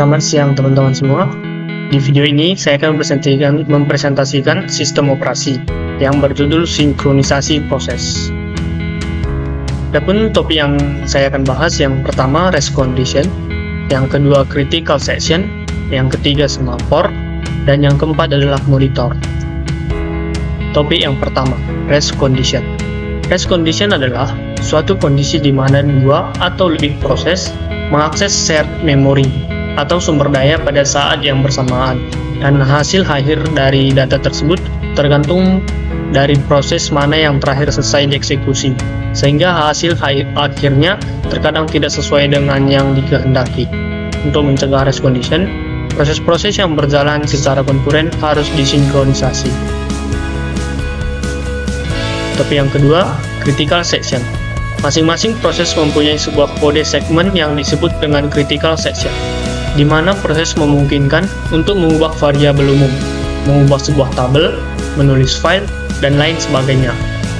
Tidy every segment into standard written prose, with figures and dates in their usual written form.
Selamat siang teman-teman semua. Di video ini saya akan mempresentasikan sistem operasi yang berjudul sinkronisasi proses. Adapun topik yang saya akan bahas, yang pertama rest condition, yang kedua critical section, yang ketiga semaphore, dan yang keempat adalah monitor. Topik yang pertama, rest condition. Rest condition adalah suatu kondisi di mana dua atau lebih proses mengakses shared memory atau sumber daya pada saat yang bersamaan, dan hasil akhir dari data tersebut tergantung dari proses mana yang terakhir selesai dieksekusi, sehingga hasil akhirnya terkadang tidak sesuai dengan yang dikehendaki. Untuk mencegah rest condition, proses-proses yang berjalan secara konkuren harus disinkronisasi. Tapi yang kedua, critical section. Masing-masing proses mempunyai sebuah kode segmen yang disebut dengan critical section, di mana proses memungkinkan untuk mengubah variabel umum, mengubah sebuah tabel, menulis file, dan lain sebagainya.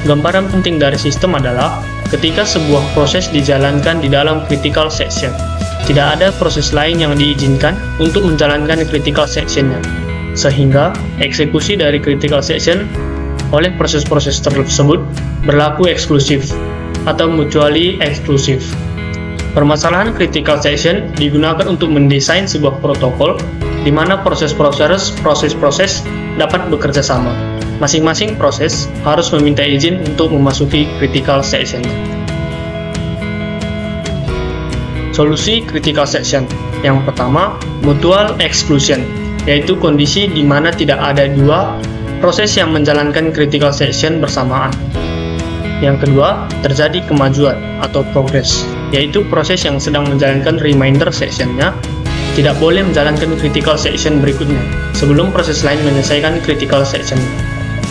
Gambaran penting dari sistem adalah ketika sebuah proses dijalankan di dalam critical section, tidak ada proses lain yang diizinkan untuk menjalankan critical sectionnya, sehingga eksekusi dari critical section oleh proses-proses tersebut berlaku eksklusif atau mutually exclusive. Permasalahan critical section digunakan untuk mendesain sebuah protokol di mana proses-proses dapat bekerja sama. Masing-masing proses harus meminta izin untuk memasuki critical section. Solusi critical section. Yang pertama, mutual exclusion, yaitu kondisi di mana tidak ada dua proses yang menjalankan critical section bersamaan. Yang kedua, terjadi kemajuan atau progress, yaitu proses yang sedang menjalankan remainder sectionnya tidak boleh menjalankan critical section berikutnya sebelum proses lain menyelesaikan critical section.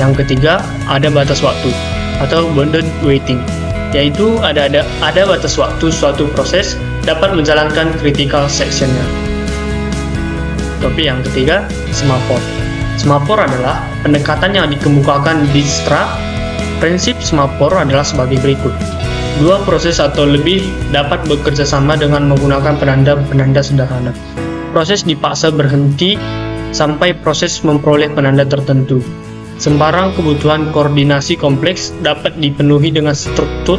Yang ketiga, ada batas waktu atau bounded waiting, yaitu ada batas waktu suatu proses dapat menjalankan critical sectionnya. Tapi yang ketiga, semaphore. Semaphore adalah pendekatan yang dikemukakan di Dijkstra. Prinsip semaphore adalah sebagai berikut. Dua proses atau lebih dapat bekerja sama dengan menggunakan penanda-penanda sederhana. Proses dipaksa berhenti sampai proses memperoleh penanda tertentu. Sembarang kebutuhan koordinasi kompleks dapat dipenuhi dengan struktur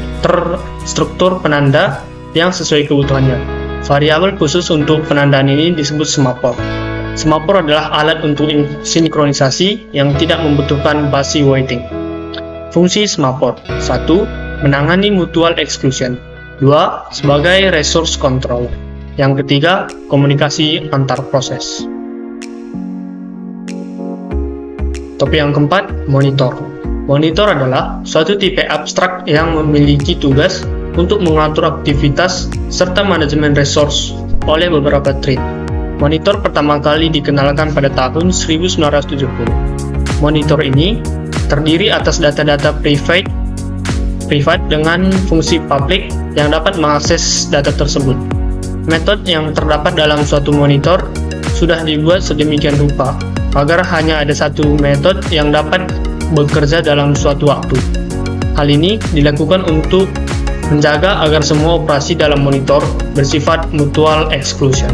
penanda yang sesuai kebutuhannya. Variabel khusus untuk penandaan ini disebut semaphore. Semaphore adalah alat untuk sinkronisasi yang tidak membutuhkan basi waiting. Fungsi semaphore: 1. Menangani mutual exclusion. 2. Sebagai resource control. Yang ketiga, komunikasi antar proses. Topik yang keempat, monitor. Monitor adalah suatu tipe abstrak yang memiliki tugas untuk mengatur aktivitas serta manajemen resource oleh beberapa thread. Monitor pertama kali dikenalkan pada tahun 1970. Monitor ini terdiri atas data-data private dengan fungsi public yang dapat mengakses data tersebut. Metode yang terdapat dalam suatu monitor sudah dibuat sedemikian rupa agar hanya ada satu metode yang dapat bekerja dalam suatu waktu. Hal ini dilakukan untuk menjaga agar semua operasi dalam monitor bersifat mutual exclusion.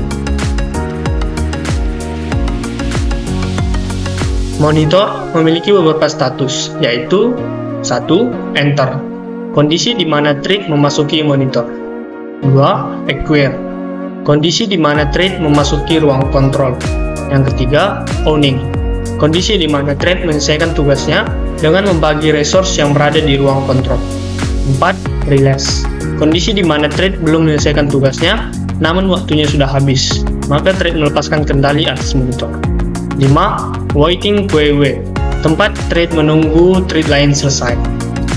Monitor memiliki beberapa status, yaitu 1. Enter, kondisi di mana thread memasuki monitor. 2. Acquire, kondisi di mana thread memasuki ruang kontrol. Yang ketiga, owning, kondisi di mana thread menyelesaikan tugasnya dengan membagi resource yang berada di ruang kontrol. 4. Release, kondisi di mana thread belum menyelesaikan tugasnya namun waktunya sudah habis, maka thread melepaskan kendali atas monitor. 5. Waiting QW, tempat thread menunggu thread lain selesai.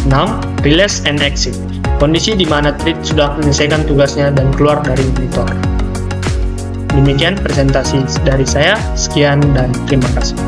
6. Release and exit, kondisi di mana thread sudah menyelesaikan tugasnya dan keluar dari monitor. Demikian presentasi dari saya, sekian dan terima kasih.